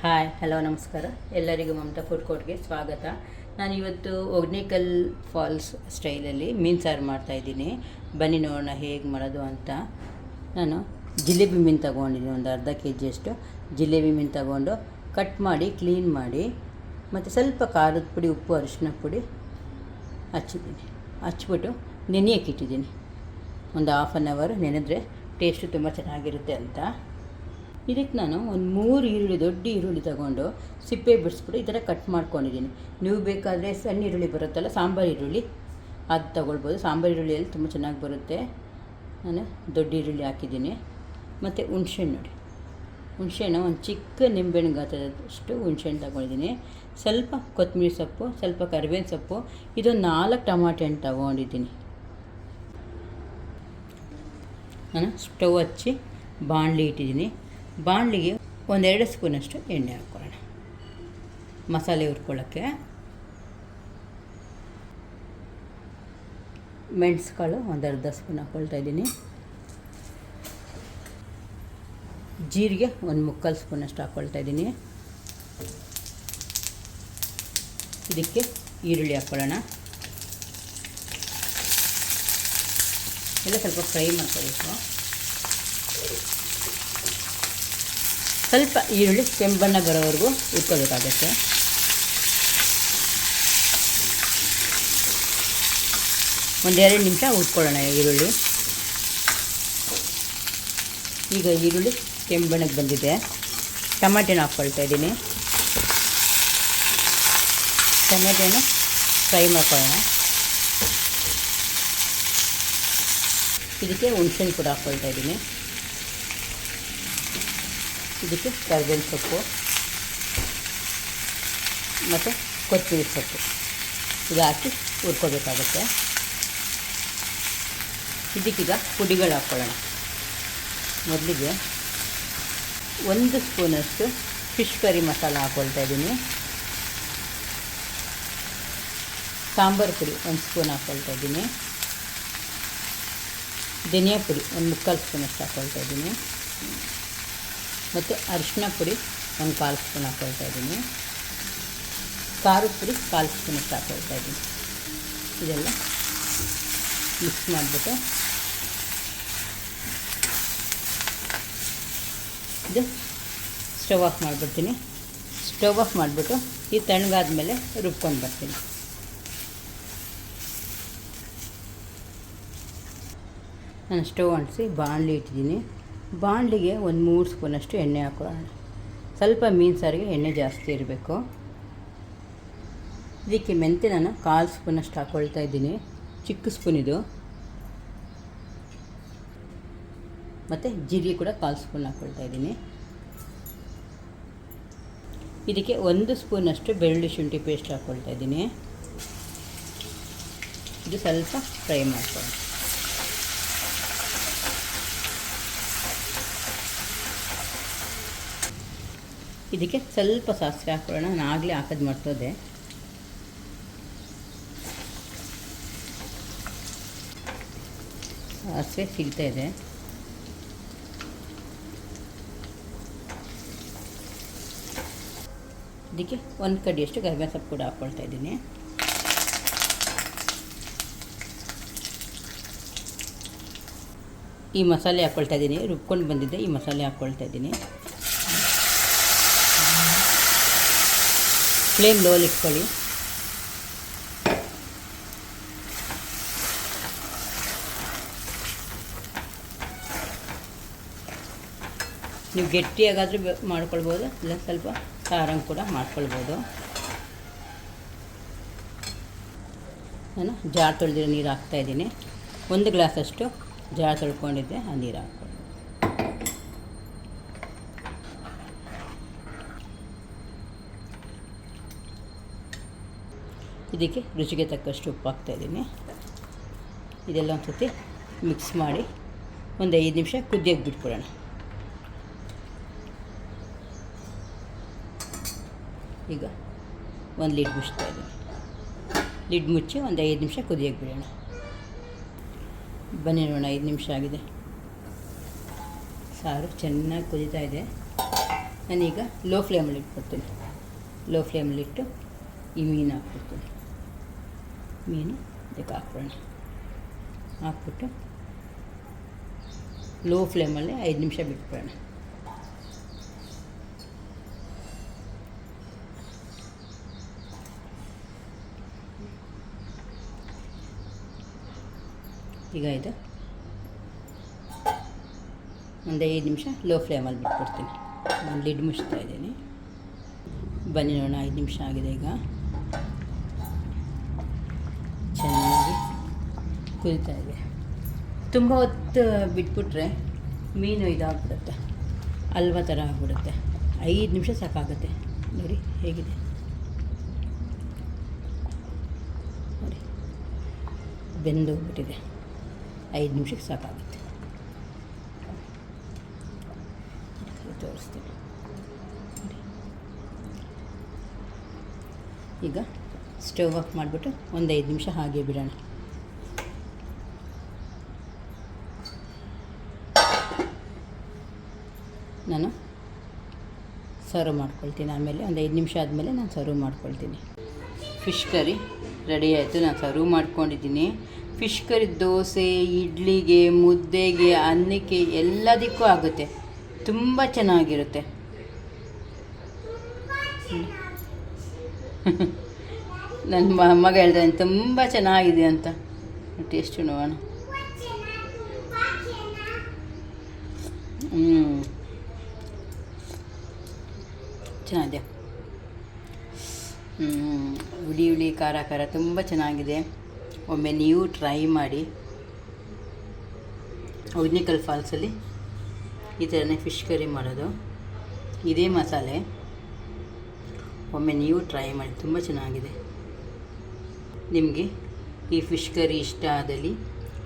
Hi hello ನಮಸ್ಕಾರ ಎಲ್ಲರಿಗೂ Mamata food ಕೋರ್ಟ್ಗೆ ಸ್ವಾಗತ. ನಾನಿವತ್ತು ಒಗ್ನೇಕಲ್ ಫಾಲ್ಸ್ ಸ್ಟೈಲಲ್ಲಿ ಮೀನು ಸಾರು ಮಾಡ್ತಾಯಿದ್ದೀನಿ. ಬನ್ನಿ ನೋಡೋಣ ಹೇಗೆ ಮಾಡೋದು ಅಂತ. ನಾನು ಜಿಲೇಬಿ ಮೀನು ತೊಗೊಂಡಿದ್ದೀನಿ, ಒಂದು ಅರ್ಧ ಕೆಜಿಯಷ್ಟು ಜಿಲೇಬಿ ಮೀನು ತಗೊಂಡು ಕಟ್ ಮಾಡಿ ಕ್ಲೀನ್ ಮಾಡಿ ಮತ್ತು ಸ್ವಲ್ಪ ಖಾರದ ಪುಡಿ, ಉಪ್ಪು, ಅರಿಶಿನ ಪುಡಿ ಹಚ್ಬಿಟ್ಟು ನೆನೆಯೋಕೆ ಇಟ್ಟಿದ್ದೀನಿ. ಒಂದು ಹಾಫ್ ಆನ್ ಅವರ್ ನೆನೆದ್ರೆ ಟೇಸ್ಟು ತುಂಬ ಚೆನ್ನಾಗಿರುತ್ತೆ ಅಂತ. ಇದಕ್ಕೆ ನಾನು ಒಂದು 3 ದೊಡ್ಡ ಈರುಳ್ಳಿ ತಗೊಂಡು ಸಿಪ್ಪೆ ಬಿಡಿಸ್ಬಿಟ್ಟು ಈ ಥರ ಕಟ್ ಮಾಡ್ಕೊಂಡಿದ್ದೀನಿ. ನೀವು ಬೇಕಾದರೆ ಸಣ್ಣ ಈರುಳ್ಳಿ ಬರುತ್ತಲ್ಲ, ಸಾಂಬಾರು ಈರುಳ್ಳಿ, ಅದು ತೊಗೊಳ್ಬೋದು. ಸಾಂಬಾರು ಈರುಳ್ಳಿಯಲ್ಲಿ ತುಂಬ ಚೆನ್ನಾಗಿ ಬರುತ್ತೆ. ನಾನು ದೊಡ್ಡ ಈರುಳ್ಳಿ ಹಾಕಿದ್ದೀನಿ. ಮತ್ತು ಹುಣ್ಸೆಹಣ್ಣು ನೋಡಿ, ಹುಣ್ಸೆಹಣ್ಣು ಒಂದು ಚಿಕ್ಕ ನಿಂಬೆಹಣ್ಣು ಗಾತ್ರದಷ್ಟು ಹುಣ್ಸೆಹಣ್ಣು ತಗೊಂಡಿದ್ದೀನಿ. ಸ್ವಲ್ಪ ಕೊತ್ತಂಬರಿ ಸೊಪ್ಪು, ಸ್ವಲ್ಪ ಕರಿಬೇವಿನ ಸೊಪ್ಪು, ಇದೊಂದು 4 ಟಮಾಟೆ ಹಣ್ಣು ತಗೊಂಡಿದ್ದೀನಿ. ನಾನು ಸ್ಟವ್ ಹಚ್ಚಿ ಬಾಣಲಿ ಇಟ್ಟಿದ್ದೀನಿ. ಬಾಣಲಿಗೆ 1-2 ಸ್ಪೂನಷ್ಟು ಎಣ್ಣೆ ಹಾಕ್ಕೊಳ್ಳೋಣ. ಮಸಾಲೆ ಹುರ್ಕೊಳ್ಳೋಕ್ಕೆ ಮೆಣಸುಕಾಳು ಒಂದು ಅರ್ಧ ಸ್ಪೂನ್ ಹಾಕ್ಕೊಳ್ತಾಯಿದ್ದೀನಿ. ಜೀರಿಗೆ ಒಂದು 3/4 ಸ್ಪೂನಷ್ಟು ಹಾಕ್ಕೊಳ್ತಾಯಿದ್ದೀನಿ. ಇದಕ್ಕೆ ಈರುಳ್ಳಿ ಹಾಕ್ಕೊಳ್ಳೋಣ. ಎಲ್ಲ ಸ್ವಲ್ಪ ಫ್ರೈ ಮಾಡ್ಕೋಬೇಕು. ಸ್ವಲ್ಪ ಈರುಳ್ಳಿ ಕೆಂಬಣ್ಣ ಬರೋವರೆಗೂ ಹುರ್ಕೋಬೇಕಾಗತ್ತೆ. ಒಂದು 2 ನಿಮಿಷ ಹುರ್ಕೊಳ್ಳೋಣ ಈರುಳ್ಳಿ. ಈಗ ಈರುಳ್ಳಿ ಕೆಂಬಣ್ಣಕ್ಕೆ ಬಂದಿದೆ. ಟಮಾಟೆನ ಹಾಕ್ಕೊಳ್ತಾ ಇದ್ದೀನಿ. ಟಮಾಟೆನ ಫ್ರೈ ಮಾಡ್ಕೊಳ್ಳೋಣ. ಇದಕ್ಕೆ ಹುಣ್ಸೆಹಣ್ಣು ಕೂಡ ಹಾಕ್ಕೊಳ್ತಾ ಇದ್ದೀನಿ. ಇದಕ್ಕೆ ಕರಿಬೇವಿನ ಸೊಪ್ಪು ಮತ್ತು ಕೊತ್ತಂಬರಿ ಸೊಪ್ಪು ಇದು ಹಾಕಿ ಹುರ್ಕೋಬೇಕಾಗುತ್ತೆ. ಇದಕ್ಕೀಗ ಪುಡಿಗಳು ಹಾಕ್ಕೊಳ್ಳೋಣ. ಮೊದಲಿಗೆ 1 ಸ್ಪೂನಷ್ಟು ಫಿಶ್ ಕರಿ ಮಸಾಲ ಹಾಕ್ಕೊಳ್ತಾ ಇದ್ದೀನಿ. ಸಾಂಬಾರು ಪುಡಿ 1 ಸ್ಪೂನ್ ಹಾಕ್ಕೊಳ್ತಾ ಇದ್ದೀನಿ. ಧನಿಯಾ ಪುಡಿ 1/4 ಸ್ಪೂನಷ್ಟು ಹಾಕ್ಕೊಳ್ತಾ ಇದ್ದೀನಿ. ಮತ್ತು ಅರಿಶಿನ ಪುಡಿ 1/4 ಸ್ಪೂನ್ ಹಾಕ್ಕೊಳ್ತಾ ಇದ್ದೀನಿ. ಖಾರದ ಪುಡಿ 1/4 ಸ್ಪೂನಷ್ಟು ಹಾಕ್ಕೊಳ್ತಾ ಇದ್ದೀನಿ. ಇದೆಲ್ಲ ಮಿಕ್ಸ್ ಮಾಡಿಬಿಟ್ಟು ಇದು ಸ್ಟವ್ ಆಫ್ ಮಾಡಿಬಿಡ್ತೀನಿ. ಸ್ಟವ್ ಆಫ್ ಮಾಡಿಬಿಟ್ಟು ಈ ತಣ್ಣಗಾದ್ಮೇಲೆ ರುಬ್ಕೊಂಡು ಬರ್ತೀನಿ. ನಾನು ಸ್ಟವ್ ಅಂಟಿಸಿ ಬಾಣಲಿ ಇಟ್ಟಿದ್ದೀನಿ. ಬಾಣಲಿಗೆ ಒಂದು 3 ಸ್ಪೂನಷ್ಟು ಎಣ್ಣೆ ಹಾಕೊಳ್ಳೋಣ. ಸ್ವಲ್ಪ ಮೀನು ಸಾರಿಗೆ ಎಣ್ಣೆ ಜಾಸ್ತಿ ಇರಬೇಕು. ಇದಕ್ಕೆ ಮೆಂತ್ಯ ನಾನು 1/4 ಸ್ಪೂನಷ್ಟು ಹಾಕ್ಕೊಳ್ತಾ ಇದ್ದೀನಿ, ಚಿಕ್ಕ ಸ್ಪೂನ್ ಇದು. ಮತ್ತು ಜೀರಿಗೆ ಕೂಡ 1/4 ಸ್ಪೂನ್ ಹಾಕ್ಕೊಳ್ತಾ ಇದ್ದೀನಿ. ಇದಕ್ಕೆ 1 ಸ್ಪೂನಷ್ಟು ಬೆಳ್ಳುಳ್ಳಿ ಶುಂಠಿ ಪೇಸ್ಟ್ ಹಾಕ್ಕೊಳ್ತಾ ಇದ್ದೀನಿ. ಇದು ಸ್ವಲ್ಪ ಫ್ರೈ ಮಾಡ್ಕೊಳ್ಳೋಣ. ಇದಕ್ಕೆ ಸ್ವಲ್ಪ ಸಾಸಿವೆ ಹಾಕ್ಕೊಳ್ಳೋಣ. ನಾನು ಆಗಲೇ ಹಾಕೋದು ಮರ್ತೋದೆ. ಸಾಸಿವೆ ಸಿಗ್ತಾಯಿದೆ. ಇದಕ್ಕೆ 1 ಕಡ್ಡಿಯಷ್ಟು ಕರಿಬೇವಿನ ಸೊಪ್ಪು ಕೂಡ ಹಾಕ್ಕೊಳ್ತಾ ಇದ್ದೀನಿ. ಈ ಮಸಾಲೆ ಹಾಕ್ಕೊಳ್ತಾ ಇದ್ದೀನಿ. ರುಬ್ಕೊಂಡು ಬಂದಿದ್ದೆ ಈ ಮಸಾಲೆ ಹಾಕ್ಕೊಳ್ತಾ ಇದ್ದೀನಿ. ಫ್ಲೇಮ್ ಲೋಲಿ ಇಟ್ಕೊಳ್ಳಿ. ನೀವು ಗಟ್ಟಿಯಾಗಾದರೂ ಮಾಡ್ಕೊಳ್ಬೋದು, ಇಲ್ಲ ಸ್ವಲ್ಪ ಖಾರಂಗೆ ಕೂಡ ಮಾಡ್ಕೊಳ್ಬೋದು. ನಾನು ಜಾರ್ ತೊಳೆದಿರೋ ನೀರು ಹಾಕ್ತಾಯಿದ್ದೀನಿ. 1 ಗ್ಲಾಸಷ್ಟು ಜಾರ್ ತೊಳ್ಕೊಂಡಿದ್ದೆ, ಆ ನೀರು ಹಾಕ್ಕೊಳ್ಳಿ. ಇದಕ್ಕೆ ರುಚಿಗೆ ತಕ್ಕಷ್ಟು ಉಪ್ಪು ಹಾಕ್ತಾಯಿದ್ದೀನಿ. ಇದೆಲ್ಲ ಒಂದು ಸತಿ ಮಿಕ್ಸ್ ಮಾಡಿ ಒಂದು 5 ನಿಮಿಷ ಕುದಿಯೋಕ್ಕೆ ಬಿಟ್ಬಿಡೋಣ. ಈಗ ಒಂದು ಲಿಡ್ ಮುಚ್ತಾ ಇದ್ದೀನಿ. ಲಿಡ್ ಮುಚ್ಚಿ ಒಂದು 5 ನಿಮಿಷ ಕುದಿಯೋಕ್ಕೆ ಬಿಡೋಣ. ಬನ್ನಿ ನೋಡೋಣ, 5 ನಿಮಿಷ ಆಗಿದೆ. ಸಾರು ಚೆನ್ನಾಗಿ ಕುದೀತಾ ಇದೆ. ನಾನೀಗ ಲೋ ಫ್ಲೇಮಲ್ಲಿ ಇಟ್ಕೊಡ್ತೀನಿ. ಲೋ ಫ್ಲೇಮಲ್ಲಿಟ್ಟು ಈ ಮೀನು ಹಾಕ್ಬಿಡ್ತೀನಿ. ಮೀನು ಇದಕ್ಕೆ ಹಾಕ್ಬಿಡೋಣ. ಹಾಕ್ಬಿಟ್ಟು ಲೋ ಫ್ಲೇಮಲ್ಲಿ 5 ನಿಮಿಷ ಬಿಟ್ಬಿಡೋಣ. ಈಗ ಇದು ಒಂದು 5 ನಿಮಿಷ ಲೋ ಫ್ಲೇಮಲ್ಲಿ ಬಿಟ್ಬಿಡ್ತೀನಿ. ನಾನು ಲಿಡ್ ಮುಚ್ತಾ ಇದ್ದೀನಿ. ಬನ್ನಿ ನೋಡೋಣ. 5 ನಿಮಿಷ ಆಗಿದೆ. ಈಗ ಚೆನ್ನಾಗಿ ಕುದೀತಾ ಇದೆ. ತುಂಬ ಹೊತ್ತು ಬಿಟ್ಬಿಟ್ರೆ ಮೀನು ಇದಾಗ್ಬಿಡುತ್ತೆ, ಹಲ್ವಾ ಥರ ಆಗಿಬಿಡುತ್ತೆ. 5 ನಿಮಿಷ ಸಾಕಾಗುತ್ತೆ. ನೋಡಿ ಹೇಗಿದೆ ನೋಡಿ, ಬೆಂದು ಹೋಗ್ಬಿಟ್ಟಿದೆ. 5 ನಿಮಿಷಕ್ಕೆ ಸಾಕಾಗುತ್ತೆ. ತೋರಿಸ್ತೀನಿ. ಈಗ ಸ್ಟವ್ ಆಫ್ ಮಾಡಿಬಿಟ್ಟು ಒಂದು 5 ನಿಮಿಷ ಹಾಗೆ ಬಿಡೋಣ. ನಾನು ಸರ್ವ್ ಮಾಡ್ಕೊಳ್ತೀನಿ. ಆಮೇಲೆ ಒಂದು 5 ನಿಮಿಷ ಆದಮೇಲೆ ನಾನು ಸರ್ವ್ ಮಾಡ್ಕೊಳ್ತೀನಿ. ಫಿಶ್ ಕರಿ ರೆಡಿ ಆಯಿತು. ನಾನು ಸರ್ವ್ ಮಾಡ್ಕೊಂಡಿದ್ದೀನಿ. ಫಿಶ್ ಕರಿ ದೋಸೆ, ಇಡ್ಲಿಗೆ, ಮುದ್ದೆಗೆ, ಅನ್ನಕ್ಕೆ ಎಲ್ಲದಕ್ಕೂ ಆಗುತ್ತೆ. ತುಂಬ ಚೆನ್ನಾಗಿರುತ್ತೆ. ನನ್ನ ಮಗ ಹೇಳ್ತಾನೆ ತುಂಬ ಚೆನ್ನಾಗಿದೆ ಅಂತ. ಟೇಸ್ಟ್ ನೋಡೋಣ. ಚೆನ್ನಾಗಿದೆ. ಹುಳಿ ಹುಳಿ ಖಾರ ಖಾರ ತುಂಬ ಚೆನ್ನಾಗಿದೆ. ಒಮ್ಮೆ ನೀವು ಟ್ರೈ ಮಾಡಿ. ಹೊಗೇನಕಲ್ ಫಾಲ್ಸಲ್ಲಿ ಈ ಥರನೇ ಫಿಶ್ ಕರಿ ಮಾಡೋದು, ಇದೇ ಮಸಾಲೆ. ಒಮ್ಮೆ ನೀವು ಟ್ರೈ ಮಾಡಿ, ತುಂಬ ಚೆನ್ನಾಗಿದೆ. ನಿಮಗೆ ಈ ಫಿಶ್ ಕರಿ ಇಷ್ಟ ಆದಲ್ಲಿ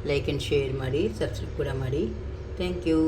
ಲೈಕ್ ಆ್ಯಂಡ್ ಶೇರ್ ಮಾಡಿ, ಸಬ್ಸ್ಕ್ರೈಬ್ ಕೂಡ ಮಾಡಿ. Thank you.